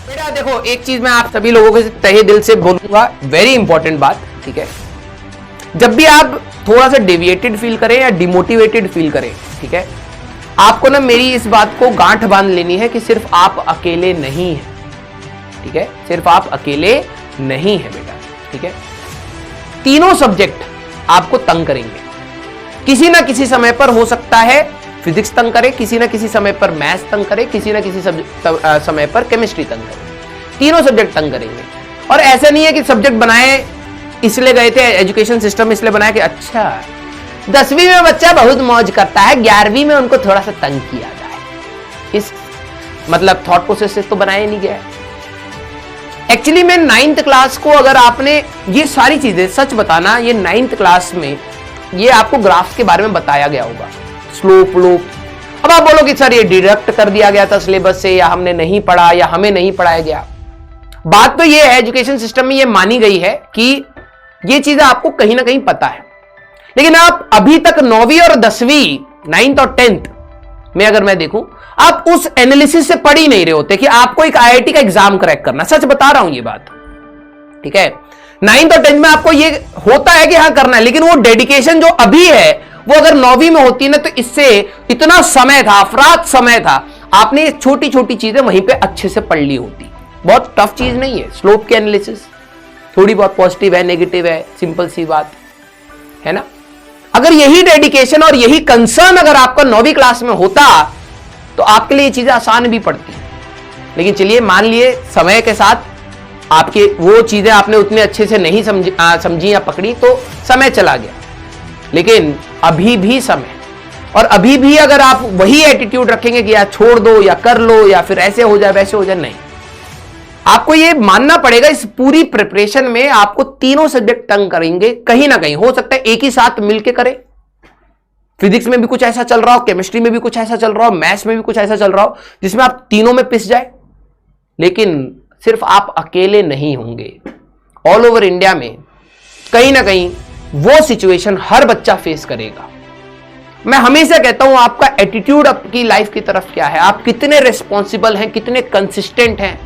बेटा देखो, एक चीज मैं आप सभी लोगों के तहे दिल से बोलूंगा, वेरी इंपॉर्टेंट बात, ठीक है। जब भी आप थोड़ा सा डेविएटेड फील करें या डिमोटिवेटेड फील करें, ठीक है, आपको ना मेरी इस बात को गांठ बांध लेनी है कि सिर्फ आप अकेले नहीं हैं, ठीक है, सिर्फ आप अकेले नहीं हैं बेटा, ठीक है। तीनों सब्जेक्ट आपको तंग करेंगे, किसी ना किसी समय पर। हो सकता है फिजिक्स तंग करे, किसी ना किसी समय पर मैथ्स तंग करे, किसी ना किसी समय पर केमिस्ट्री तंग करे। तीनों सब्जेक्ट तंग करेंगे। और ऐसा नहीं है कि सब्जेक्ट बनाए इसलिए गए थे, एजुकेशन सिस्टम इसलिए बनाया कि अच्छा 10वीं में बच्चा बहुत मौज करता है, 11वीं में उनको थोड़ा सा तंग किया जाए, इस मतलब थॉट प्रोसेस से तो बनाया नहीं गया। एक्चुअली में 9th क्लास को अगर आपने ये सारी चीजें, सच बताना, ये 9th क्लास में ये आपको ग्राफ्स के बारे में बताया गया होगा, स्लोप लूप। अब आप बोलो कि सर ये डिडक्ट कर दिया गया था सिलेबस से, या हमने नहीं पढ़ा, या हमें नहीं पढ़ाया गया। बात तो ये है, एजुकेशन सिस्टम में ये मानी गई है कि ये चीजें आपको कहीं ना कहीं पता है, लेकिन आप अभी तक 9वीं और 10वीं, 9th और 10th में अगर मैं देखूं, आप उस एनालिसिस से पढ़ ही नहीं रहे होते कि आपको एक आईआईटी का एग्जाम क्रैक करना। सच बता रहा हूं ये बात, ठीक है। 9th और 10th में आपको ये होता है कि हाँ करना है, लेकिन वो डेडिकेशन जो अभी है वो अगर 9वीं में होती ना, तो इससे इतना समय था, अफरात समय था, आपने ये छोटी छोटी चीजें वहीं पे अच्छे से पढ़ ली होती। बहुत टफ चीज नहीं है स्लोप की एनालिसिस, थोड़ी बहुत पॉजिटिव है, नेगेटिव है, सिंपल सी बात है ना। अगर यही डेडिकेशन और यही कंसर्न अगर आपका 9वीं क्लास में होता तो आपके लिए ये चीजें आसान भी पड़ती। लेकिन चलिए मान लिए समय के साथ आपके वो चीजें आपने उतने अच्छे से नहीं समझी या पकड़ी, तो समय चला गया। लेकिन अभी भी समय, और अभी भी अगर आप वही एटीट्यूड रखेंगे कि यार छोड़ दो या कर लो या फिर ऐसे हो जाए वैसे हो जाए, नहीं, आपको ये मानना पड़ेगा इस पूरी प्रिपरेशन में आपको तीनों सब्जेक्ट तंग करेंगे कहीं ना कहीं। हो सकता है एक ही साथ मिलके करें, फिजिक्स में भी कुछ ऐसा चल रहा हो, केमिस्ट्री में भी कुछ ऐसा चल रहा हो, मैथ्स में भी कुछ ऐसा चल रहा हो जिसमें आप तीनों में पिस जाए, लेकिन सिर्फ आप अकेले नहीं होंगे। ऑल ओवर इंडिया में कहीं ना कहीं वो सिचुएशन हर बच्चा फेस करेगा। मैं हमेशा कहता हूं आपका एटीट्यूड आपकी लाइफ की तरफ क्या है, आप कितने रिस्पॉन्सिबल हैं, कितने कंसिस्टेंट हैं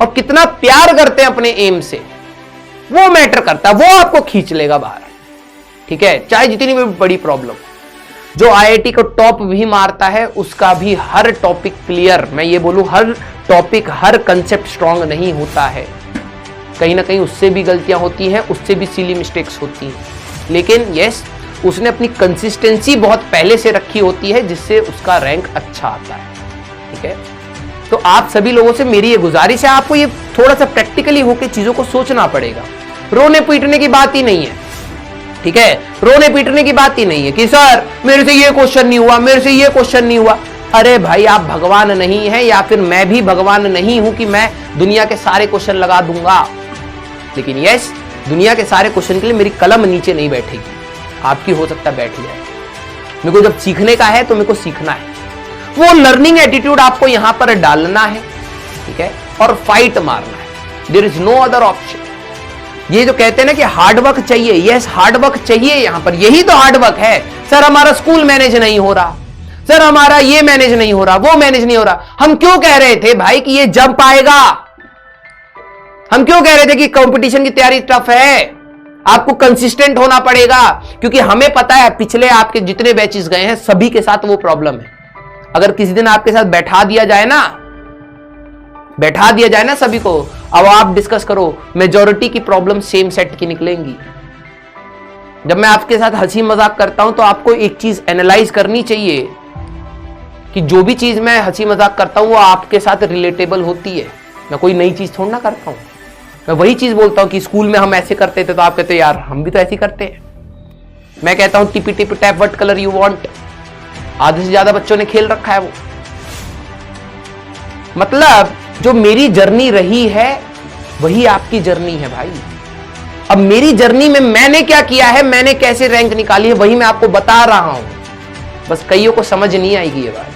और कितना प्यार करते हैं अपने एम से, वो मैटर करता है, वो आपको खींच लेगा बाहर, ठीक है। चाहे जितनी भी बड़ी प्रॉब्लम, जो आईआईटी को टॉप भी मारता है उसका भी हर टॉपिक क्लियर, मैं ये बोलूं हर टॉपिक, हर कंसेप्ट स्ट्रांग नहीं होता है, कहीं ना कहीं उससे भी गलतियां होती हैं, उससे भी सिली मिस्टेक्स होती हैं, लेकिन यस उसने अपनी कंसिस्टेंसी बहुत पहले से रखी होती है जिससे उसका रैंक अच्छा आता है, ठीक है। तो आप सभी लोगों से मेरी ये गुजारिश है, आपको ये थोड़ा सा प्रैक्टिकली होकर चीजों को सोचना पड़ेगा। रोने पीटने की बात ही नहीं है, ठीक है, रोने पीटने की बात ही नहीं है कि सर मेरे से ये क्वेश्चन नहीं हुआ, मेरे से ये क्वेश्चन नहीं हुआ। अरे भाई आप भगवान नहीं है, या फिर मैं भी भगवान नहीं हूं कि मैं दुनिया के सारे क्वेश्चन लगा दूंगा, लेकिन यस दुनिया के सारे क्वेश्चन के लिए मेरी कलम नीचे नहीं बैठेगी, आपकी हो सकता है बैठ जाए। मेरे को जब सीखने का है तो मेरे को सीखना है, वो लर्निंग एटीट्यूड आपको यहां पर डालना है, ठीक है, और फाइट मारना है। There is no other option. ये जो कहते हैं ना कि हार्डवर्क चाहिए, यस हार्डवर्क चाहिए, यहां पर यही तो हार्डवर्क है। सर हमारा स्कूल मैनेज नहीं हो रहा, सर हमारा ये मैनेज नहीं हो रहा, वो मैनेज नहीं हो रहा। हम क्यों कह रहे थे भाई कि ये जंप आएगा, हम क्यों कह रहे थे कि कंपटीशन की तैयारी टफ है, आपको कंसिस्टेंट होना पड़ेगा, क्योंकि हमें पता है पिछले आपके जितने बैचेस गए हैं सभी के साथ वो प्रॉब्लम है। अगर किसी दिन आपके साथ बैठा दिया जाए ना सभी को, अब आप डिस्कस करो, मेजॉरिटी की प्रॉब्लम सेम सेट की निकलेंगी। जब मैं आपके साथ हंसी मजाक करता हूं तो आपको एक चीज एनालाइज करनी चाहिए कि जो भी चीज मैं हंसी मजाक करता हूं वो आपके साथ रिलेटेबल होती है। मैं कोई नई चीज थोड़ा ना करता हूं, मैं वही चीज बोलता हूं कि स्कूल में हम ऐसे करते थे तो आप कहते यार हम भी तो ऐसे करते हैं। मैं कहता हूं tippy tippy tap what colour you want, आधे से ज्यादा बच्चों ने खेल रखा है वो। मतलब जो मेरी जर्नी रही है वही आपकी जर्नी है भाई। अब मेरी जर्नी में मैंने क्या किया है, मैंने कैसे रैंक निकाली है, वही मैं आपको बता रहा हूं। बस कईयों को समझ नहीं आएगी ये बात,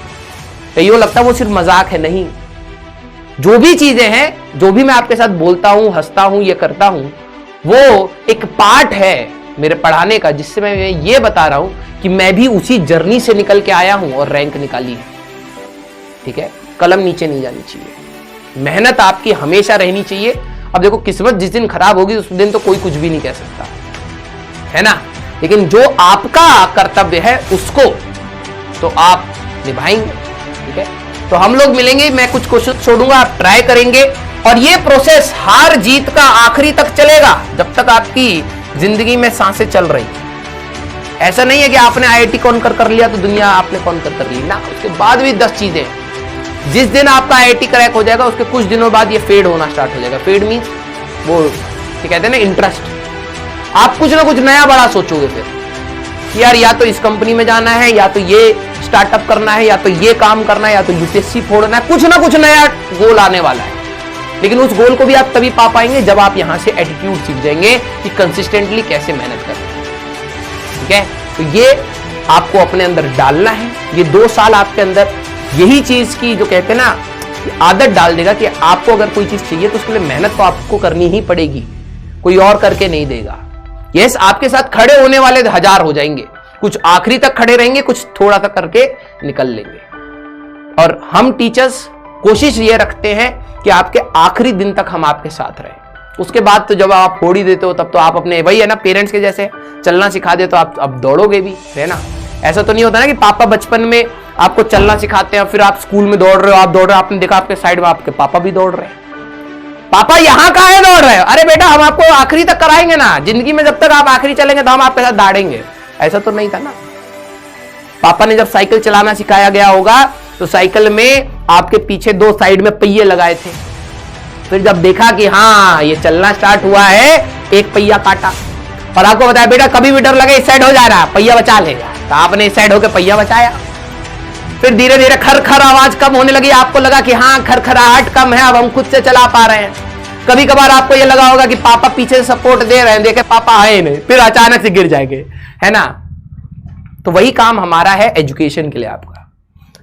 कईयों लगता है वो सिर्फ मजाक है। नहीं, जो भी चीजें हैं, जो भी मैं आपके साथ बोलता हूं, हंसता हूं, ये करता हूं, वो एक पार्ट है मेरे पढ़ाने का, जिससे मैं ये बता रहा हूं कि मैं भी उसी जर्नी से निकल के आया हूं और रैंक निकाली है, ठीक है। कलम नीचे नहीं जानी चाहिए। मेहनत आपकी हमेशा रहनी चाहिए। अब देखो, किस्मत जिस दिन खराब होगी उस दिन तो कोई कुछ भी नहीं कह सकता, है ना, लेकिन जो आपका कर्तव्य है उसको तो आप निभाएंगे, ठीक है। तो हम लोग मिलेंगे, मैं कुछ क्वेश्चन छोड़ूंगा, आप ट्राई करेंगे, और ये प्रोसेस हार जीत का आखिरी तक चलेगा, जब तक आपकी जिंदगी में सांसें चल रही। ऐसा नहीं है कि आपने IIT कॉन्कर कर लिया तो दुनिया आपने कॉन्कर कर ली ना, उसके बाद भी 10 चीजें। जिस दिन आपका IIT क्रैक हो जाएगा उसके कुछ दिनों बाद ये फेड होना स्टार्ट हो जाएगा। फेड मीन्स वो कहते हैं ना, इंटरेस्ट। आप कुछ ना कुछ नया बड़ा सोचोगे फिर कि यार या तो इस कंपनी में जाना है, या तो ये स्टार्टअप करना है, या तो ये काम करना है, या तो UPSC फोड़ना है, कुछ ना कुछ नया गोल आने वाला है। लेकिन उस गोल को भी आप तभी पा पाएंगे जब आप यहां से एटीट्यूड सीख जाएंगे कि कंसिस्टेंटली कैसे मेहनत करना है, ठीक है। तो ये आपको अपने अंदर डालना है। ये 2 साल आपके अंदर यही चीज की, जो कहते हैं ना, आदत डाल देगा कि आपको अगर कोई चीज चाहिए तो उसके लिए मेहनत तो आपको करनी ही पड़ेगी, कोई और करके नहीं देगा। यस, आपके साथ खड़े होने वाले 1000 हो जाएंगे, कुछ आखिरी तक खड़े रहेंगे, कुछ थोड़ा सा करके निकल लेंगे। और हम टीचर्स कोशिश ये रखते हैं कि आपके आखिरी दिन तक हम आपके साथ रहें। उसके बाद तो जब आप फोड़ ही देते हो तब तो आप अपने, वही है ना, पेरेंट्स के जैसे चलना सिखा दे तो आप अब दौड़ोगे भी, है ना। ऐसा तो नहीं होता ना कि पापा बचपन में आपको चलना सिखाते हैं, फिर आप स्कूल में दौड़ रहे हो, आप दौड़ रहे हो, आपने देखा आपके साइड में आपके पापा भी दौड़ रहे हैं। पापा यहाँ कहाँ है दौड़ रहे हो? अरे बेटा, हम आपको आखिरी तक कराएंगे ना, जिंदगी में जब तक आप आखिरी चलेंगे तो हम आपके साथ दौड़ेंगे। ऐसा तो नहीं था ना। पापा ने जब साइकिल चलाना सिखाया गया होगा तो साइकिल में आपके पीछे 2 साइड में पहिए लगाए थे, फिर जब देखा कि हाँ ये चलना स्टार्ट हुआ है, एक पहिया काटा और आपको बताया बेटा कभी भी डर लगे इस साइड हो जा रहा, पहिया बचा लेगा। तो आपने इस साइड होकर पहिया बचाया। फिर धीरे धीरे खर आवाज कम होने लगी, आपको लगा कि हाँ खरखराहट कम है, अब हम खुद से चला पा रहे हैं। कभी कभार आपको ये लगा होगा कि पापा पीछे से सपोर्ट दे रहे हैं, देखे पापा आए नहीं, फिर अचानक से गिर जाएंगे, है ना। तो वही काम हमारा है एजुकेशन के लिए। आपका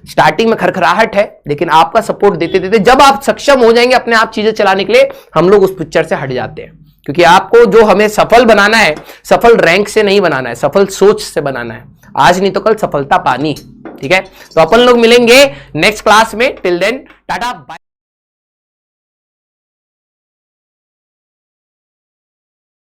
स्टार्टिंग में खरखराहट है, लेकिन आपका सपोर्ट देते देते जब आप सक्षम हो जाएंगे अपने आप चीजें चलाने के लिए, हम लोग उस पिक्चर से हट जाते हैं। क्योंकि आपको जो हमें सफल बनाना है, सफल रैंक से नहीं बनाना है, सफल सोच से बनाना है। आज नहीं तो कल सफलता पानी, ठीक है। तो अपन लोग मिलेंगे नेक्स्ट क्लास में। Till then tata bye.